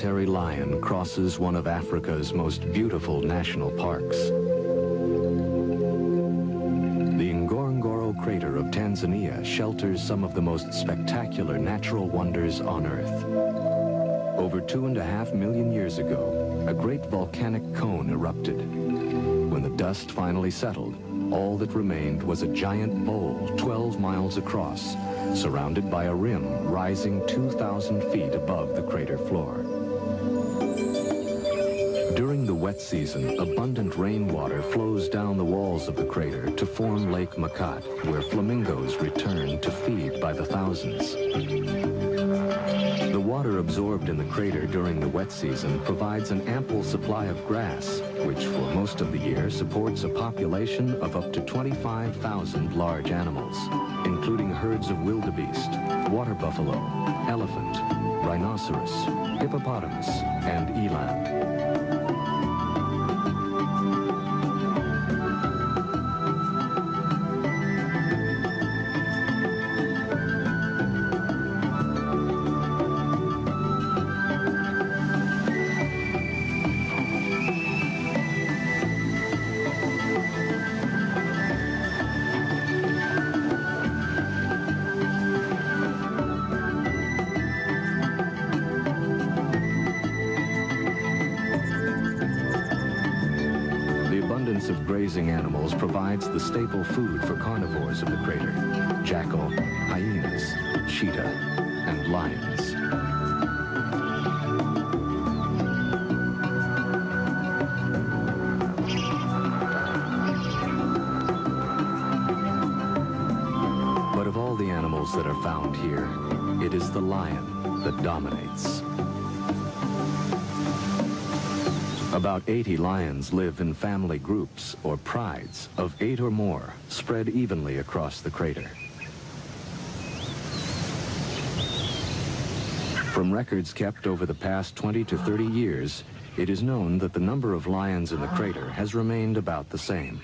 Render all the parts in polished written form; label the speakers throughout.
Speaker 1: solitary lion crosses one of Africa's most beautiful national parks. The Ngorongoro crater of Tanzania shelters some of the most spectacular natural wonders on Earth. Over 2.5 million years ago, a great volcanic cone erupted. When the dust finally settled, all that remained was a giant bowl 12 miles across, surrounded by a rim rising 2,000 feet above the crater floor. During the wet season, abundant rainwater flows down the walls of the crater to form Lake Makat, where flamingos return to feed by the thousands. The water absorbed in the crater during the wet season provides an ample supply of grass, which for most of the year supports a population of up to 25,000 large animals, including herds of wildebeest, water buffalo, elephant, rhinoceros, hippopotamus, and eland. Of grazing animals provides the staple food for carnivores of the crater: jackal, hyenas, cheetah, and lions. But of all the animals that are found here, it is the lion that dominates. About 80 lions live in family groups, or prides, of 8 or more, spread evenly across the crater. From records kept over the past 20 to 30 years, it is known that the number of lions in the crater has remained about the same.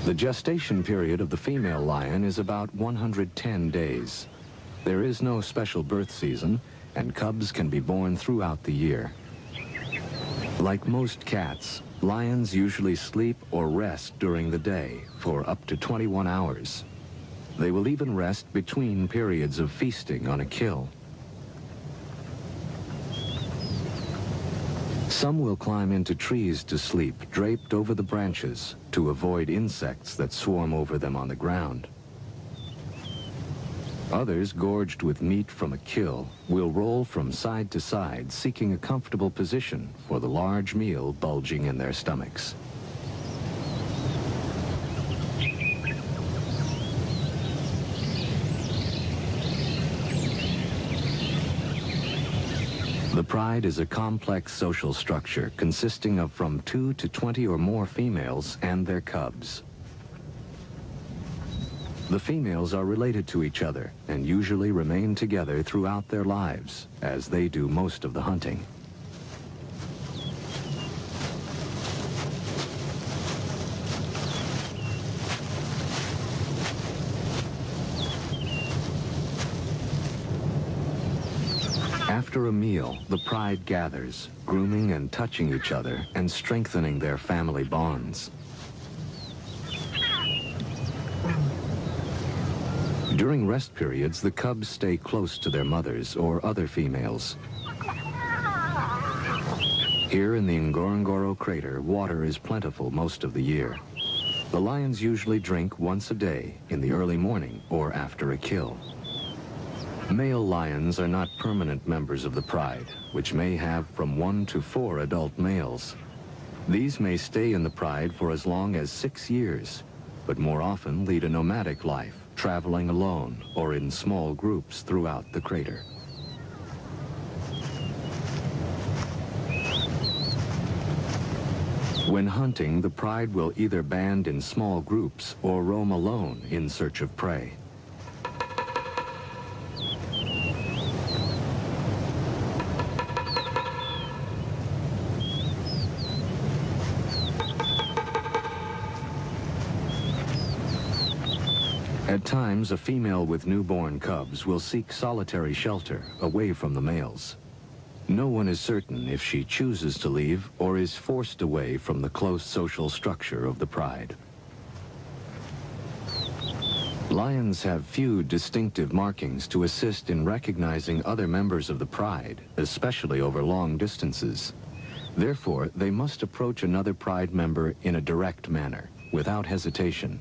Speaker 1: The gestation period of the female lion is about 110 days. There is no special birth season, and cubs can be born throughout the year. Like most cats, lions usually sleep or rest during the day for up to 21 hours. They will even rest between periods of feasting on a kill. Some will climb into trees to sleep, draped over the branches, to avoid insects that swarm over them on the ground. Others, gorged with meat from a kill, will roll from side to side, seeking a comfortable position for the large meal bulging in their stomachs. The pride is a complex social structure consisting of from 2 to 20 or more females and their cubs. The females are related to each other and usually remain together throughout their lives, as they do most of the hunting. After a meal, the pride gathers, grooming and touching each other and strengthening their family bonds. During rest periods, the cubs stay close to their mothers or other females. Here in the Ngorongoro crater, water is plentiful most of the year. The lions usually drink once a day, in the early morning or after a kill. Male lions are not permanent members of the pride, which may have from 1 to 4 adult males. These may stay in the pride for as long as 6 years, but more often lead a nomadic life, traveling alone or in small groups throughout the crater. When hunting, the pride will either band in small groups or roam alone in search of prey. At times, a female with newborn cubs will seek solitary shelter away from the males. No one is certain if she chooses to leave or is forced away from the close social structure of the pride. Lions have few distinctive markings to assist in recognizing other members of the pride, especially over long distances. Therefore, they must approach another pride member in a direct manner, without hesitation.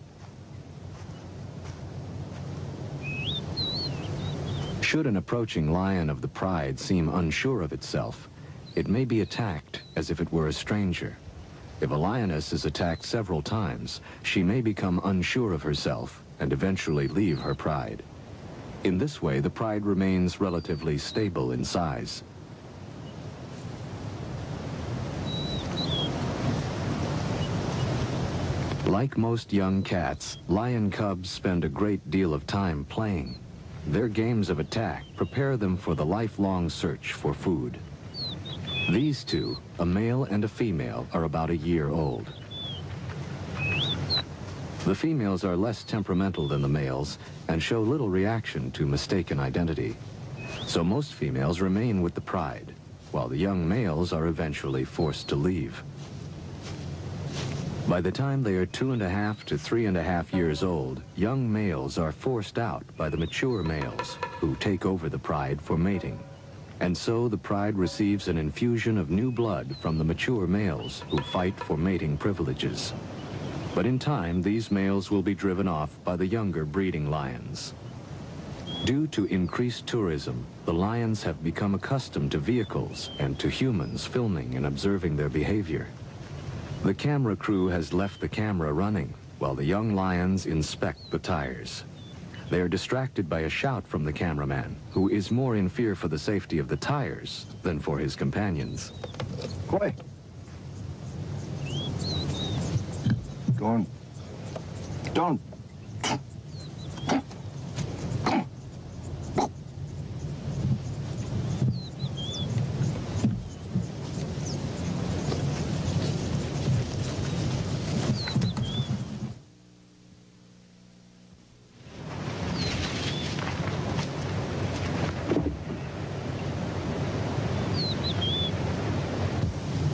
Speaker 1: Should an approaching lion of the pride seem unsure of itself, it may be attacked as if it were a stranger. If a lioness is attacked several times, she may become unsure of herself and eventually leave her pride. In this way, the pride remains relatively stable in size. Like most young cats, lion cubs spend a great deal of time playing. Their games of attack prepare them for the lifelong search for food. These two, a male and a female, are about a year old. The females are less temperamental than the males and show little reaction to mistaken identity. So most females remain with the pride, while the young males are eventually forced to leave. By the time they are 2.5 to 3.5 years old, young males are forced out by the mature males, who take over the pride for mating. And so the pride receives an infusion of new blood from the mature males who fight for mating privileges. But in time, these males will be driven off by the younger breeding lions. Due to increased tourism, the lions have become accustomed to vehicles and to humans filming and observing their behavior. The camera crew has left the camera running while the young lions inspect the tires. They are distracted by a shout from the cameraman, who is more in fear for the safety of the tires than for his companions.
Speaker 2: Go away. Go on. Don't.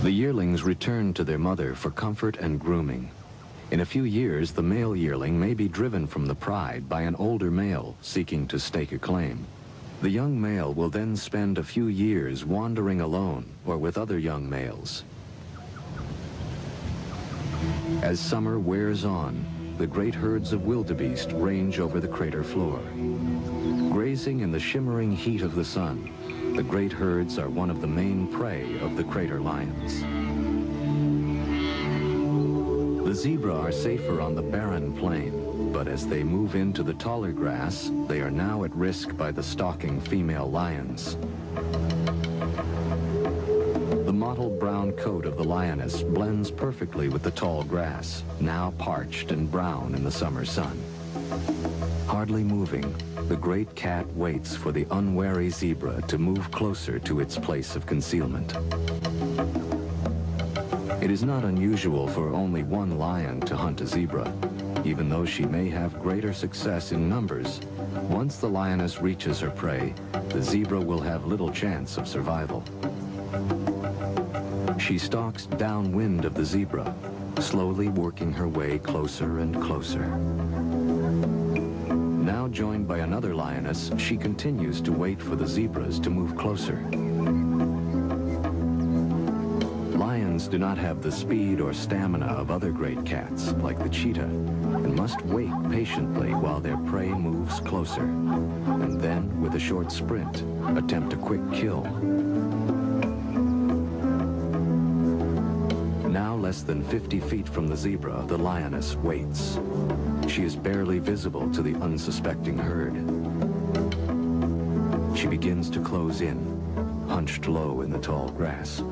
Speaker 1: The yearlings return to their mother for comfort and grooming. In a few years, the male yearling may be driven from the pride by an older male seeking to stake a claim. The young male will then spend a few years wandering alone or with other young males. As summer wears on, the great herds of wildebeest range over the crater floor. Grazing in the shimmering heat of the sun, the great herds are one of the main prey of the crater lions. The zebra are safer on the barren plain, but as they move into the taller grass, they are now at risk by the stalking female lions. The mottled brown coat of the lioness blends perfectly with the tall grass, now parched and brown in the summer sun. Hardly moving, the great cat waits for the unwary zebra to move closer to its place of concealment. It is not unusual for only one lion to hunt a zebra. Even though she may have greater success in numbers, once the lioness reaches her prey, the zebra will have little chance of survival. She stalks downwind of the zebra, slowly working her way closer and closer. Now joined by another lioness, she continues to wait for the zebras to move closer. Lions do not have the speed or stamina of other great cats, like the cheetah, and must wait patiently while their prey moves closer, and then, with a short sprint, attempt a quick kill. Now less than 50 feet from the zebra, the lioness waits. She is barely visible to the unsuspecting herd. She begins to close in, hunched low in the tall grass.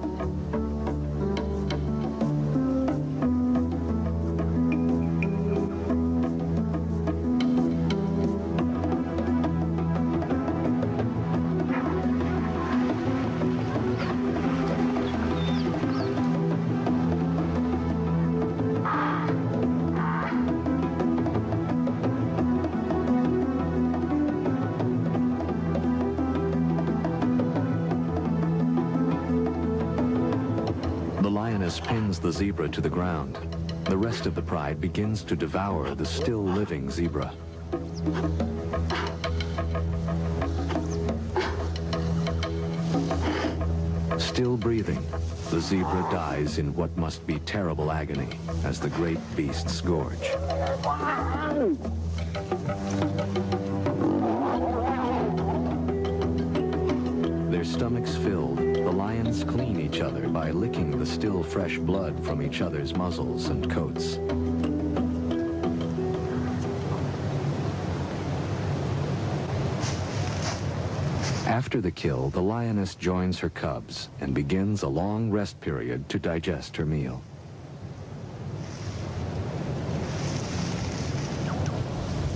Speaker 1: The lioness pins the zebra to the ground. The rest of the pride begins to devour the still living zebra. Still breathing, the zebra dies in what must be terrible agony as the great beasts gorge. Their stomachs filled, the lions clean each other by licking the still fresh blood from each other's muzzles and coats. After the kill, the lioness joins her cubs and begins a long rest period to digest her meal.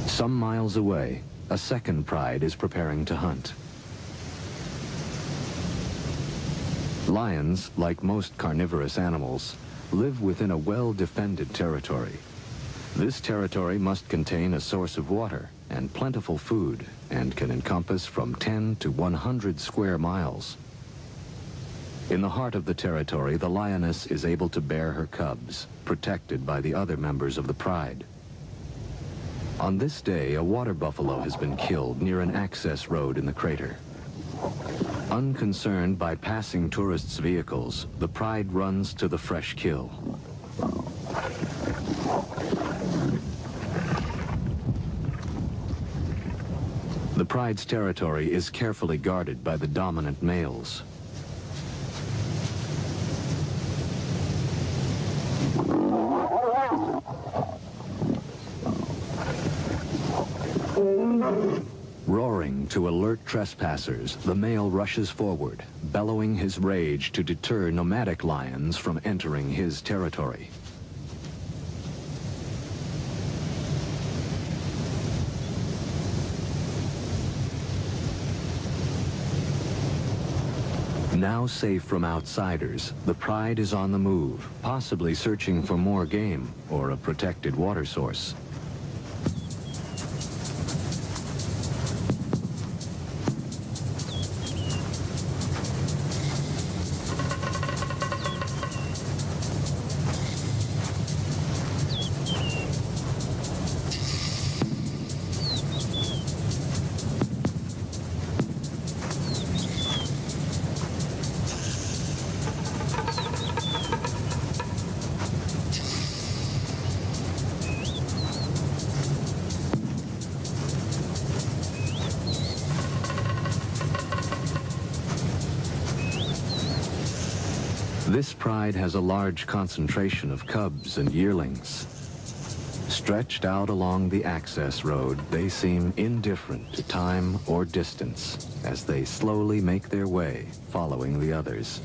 Speaker 1: Some miles away, a second pride is preparing to hunt. Lions, like most carnivorous animals, live within a well-defended territory. This territory must contain a source of water and plentiful food, and can encompass from 10 to 100 square miles. In the heart of the territory, the lioness is able to bear her cubs, protected by the other members of the pride. On this day, a water buffalo has been killed near an access road in the crater. Unconcerned by passing tourists' vehicles, the pride runs to the fresh kill. The pride's territory is carefully guarded by the dominant males. Roaring to alert trespassers, the male rushes forward, bellowing his rage to deter nomadic lions from entering his territory. Now safe from outsiders, the pride is on the move, possibly searching for more game or a protected water source. This pride has a large concentration of cubs and yearlings. Stretched out along the access road, they seem indifferent to time or distance as they slowly make their way, following the others.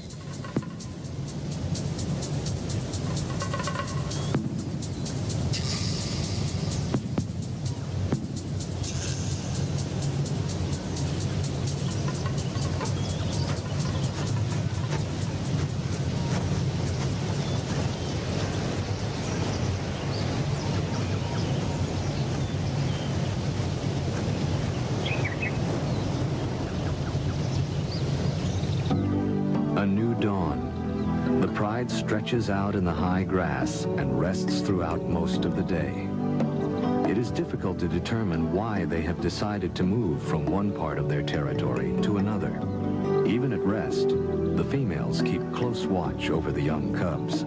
Speaker 1: A new dawn. The pride stretches out in the high grass and rests throughout most of the day. It is difficult to determine why they have decided to move from one part of their territory to another. Even at rest, the females keep close watch over the young cubs.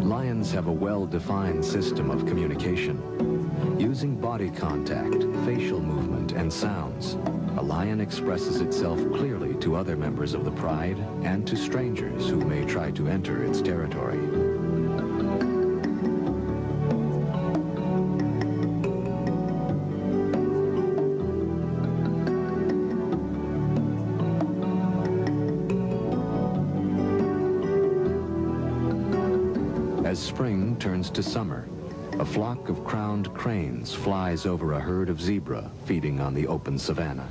Speaker 1: Lions have a well-defined system of communication. Using body contact, facial movement, and sounds, a lion expresses itself clearly to other members of the pride and to strangers who may try to enter its territory. As spring turns to summer, a flock of crowned cranes flies over a herd of zebra feeding on the open savanna.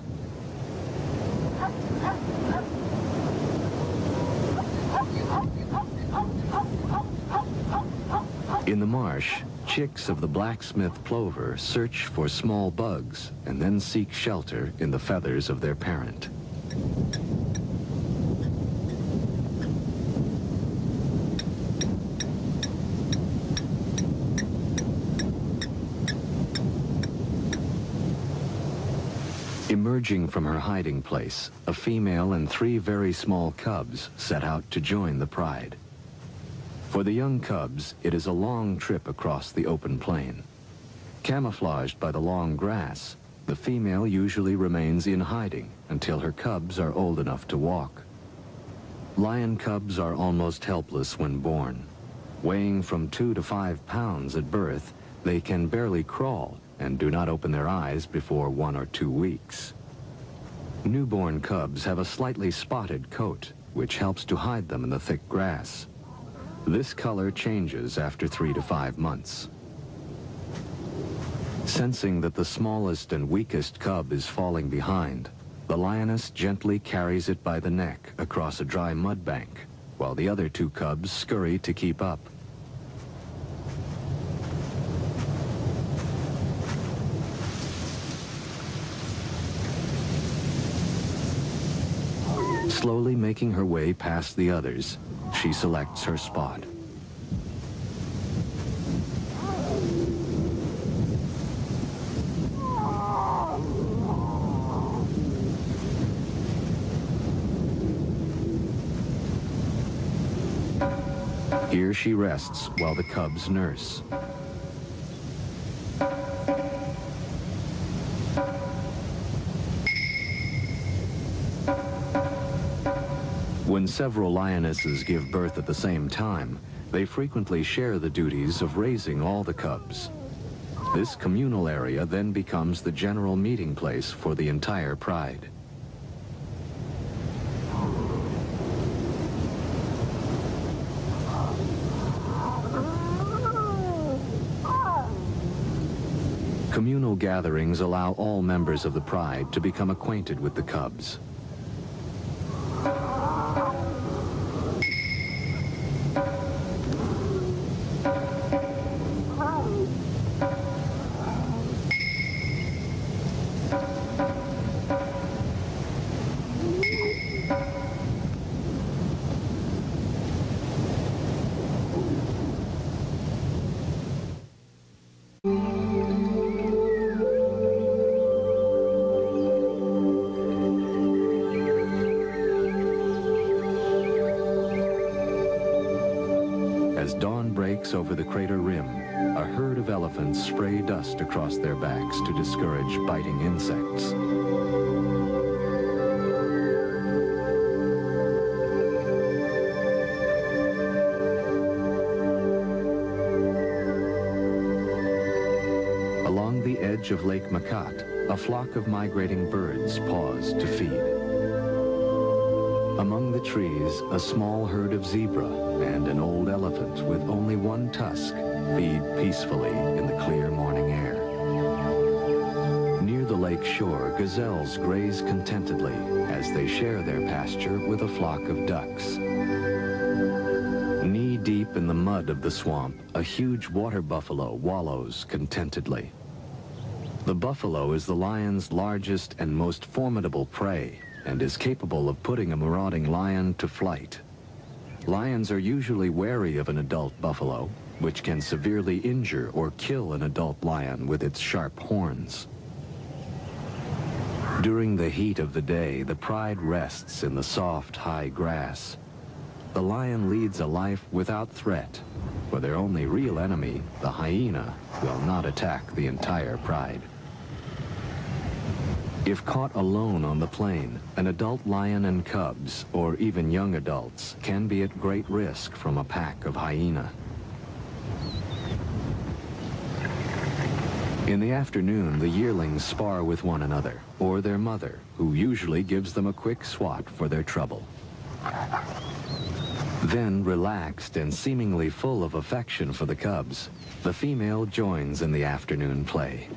Speaker 1: In the marsh, Chicks of the blacksmith plover search for small bugs and then seek shelter in the feathers of their parent. Emerging from her hiding place, a female and 3 very small cubs set out to join the pride. For the young cubs, it is a long trip across the open plain. Camouflaged by the long grass, the female usually remains in hiding until her cubs are old enough to walk. Lion cubs are almost helpless when born. Weighing from 2 to 5 pounds at birth, they can barely crawl and do not open their eyes before 1 or 2 weeks. Newborn cubs have a slightly spotted coat, which helps to hide them in the thick grass. This color changes after 3 to 5 months. Sensing that the smallest and weakest cub is falling behind, the lioness gently carries it by the neck across a dry mud bank, while the other 2 cubs scurry to keep up. Slowly making her way past the others, she selects her spot. Here she rests while the cubs nurse. When several lionesses give birth at the same time, they frequently share the duties of raising all the cubs. This communal area then becomes the general meeting place for the entire pride. Communal gatherings allow all members of the pride to become acquainted with the cubs. As dawn breaks over the crater rim, a herd of elephants spray dust across their backs to discourage biting insects. Along the edge of Lake Makat, a flock of migrating birds pause to feed. Among the trees, a small herd of zebra and an old elephant with only 1 tusk feed peacefully in the clear morning air. Near the lake shore, gazelles graze contentedly as they share their pasture with a flock of ducks. Knee-deep in the mud of the swamp, a huge water buffalo wallows contentedly. The buffalo is the lion's largest and most formidable prey, and is capable of putting a marauding lion to flight. Lions are usually wary of an adult buffalo, which can severely injure or kill an adult lion with its sharp horns. During the heat of the day, the pride rests in the soft, high grass. The lion leads a life without threat, for their only real enemy, the hyena, will not attack the entire pride. If caught alone on the plain, an adult lion and cubs, or even young adults, can be at great risk from a pack of hyena. In the afternoon, the yearlings spar with one another, or their mother, who usually gives them a quick swat for their trouble. Then, relaxed and seemingly full of affection for the cubs, the female joins in the afternoon play.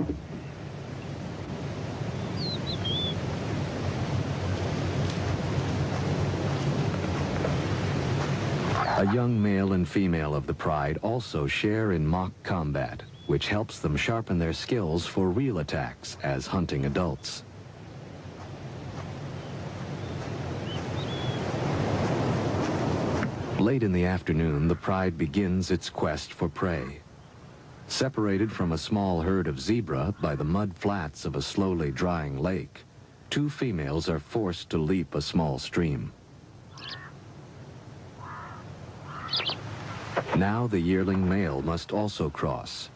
Speaker 1: A young male and female of the pride also share in mock combat, which helps them sharpen their skills for real attacks as hunting adults. Late in the afternoon, the pride begins its quest for prey. Separated from a small herd of zebra by the mud flats of a slowly drying lake, two females are forced to leap a small stream. Now the yearling male must also cross.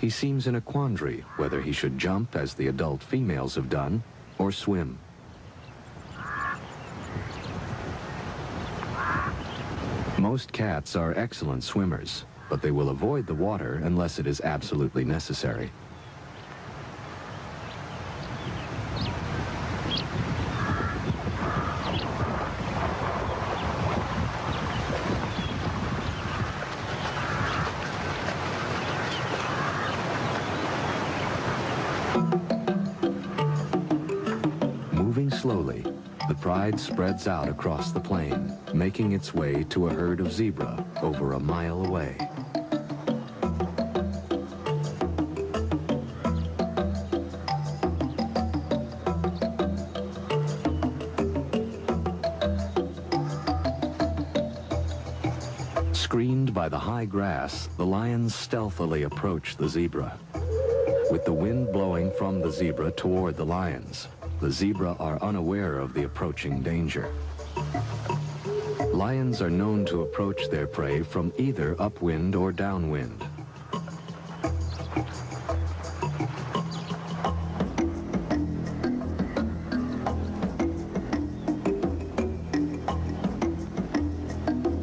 Speaker 1: He seems in a quandary whether he should jump as the adult females have done or swim. Most cats are excellent swimmers, but they will avoid the water unless it is absolutely necessary. Moving slowly, the pride spreads out across the plain, making its way to a herd of zebra over a mile away. Screened by the high grass, the lions stealthily approach the zebra. With the wind blowing from the zebra toward the lions, the zebra are unaware of the approaching danger. Lions are known to approach their prey from either upwind or downwind.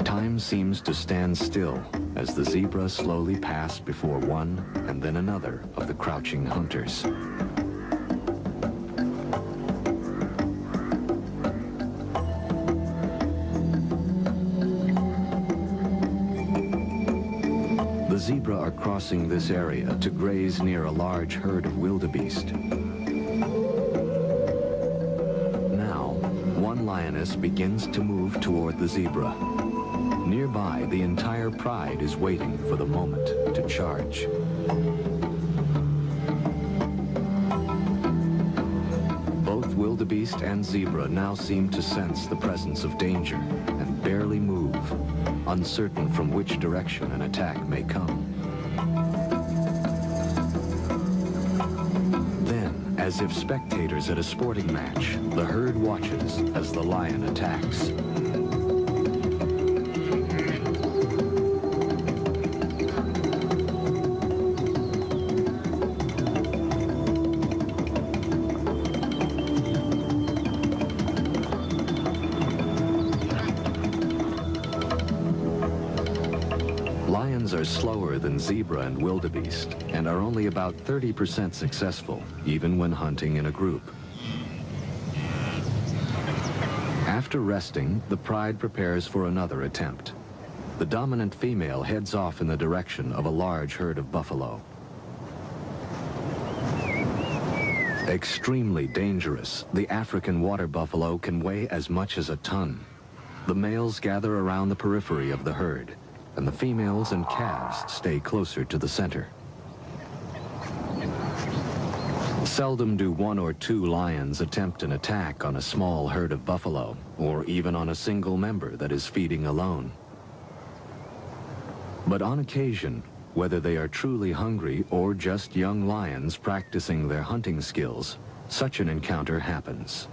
Speaker 1: Time seems to stand still as the zebra slowly pass before one and then another of the crouching hunters. The zebra are crossing this area to graze near a large herd of wildebeest. Now, one lioness begins to move toward the zebra. Nearby, the entire pride is waiting for the moment to charge. Both wildebeest and zebra now seem to sense the presence of danger and barely move, uncertain from which direction an attack may come. Then, as if spectators at a sporting match, the herd watches as the lion attacks. Lions are slower than zebra and wildebeest and are only about 30% successful, even when hunting in a group. After resting, the pride prepares for another attempt. The dominant female heads off in the direction of a large herd of buffalo. Extremely dangerous, the African water buffalo can weigh as much as a ton. The males gather around the periphery of the herd, and the females and calves stay closer to the center. Seldom do one or two lions attempt an attack on a small herd of buffalo, or even on a single member that is feeding alone. But on occasion, whether they are truly hungry or just young lions practicing their hunting skills, such an encounter happens.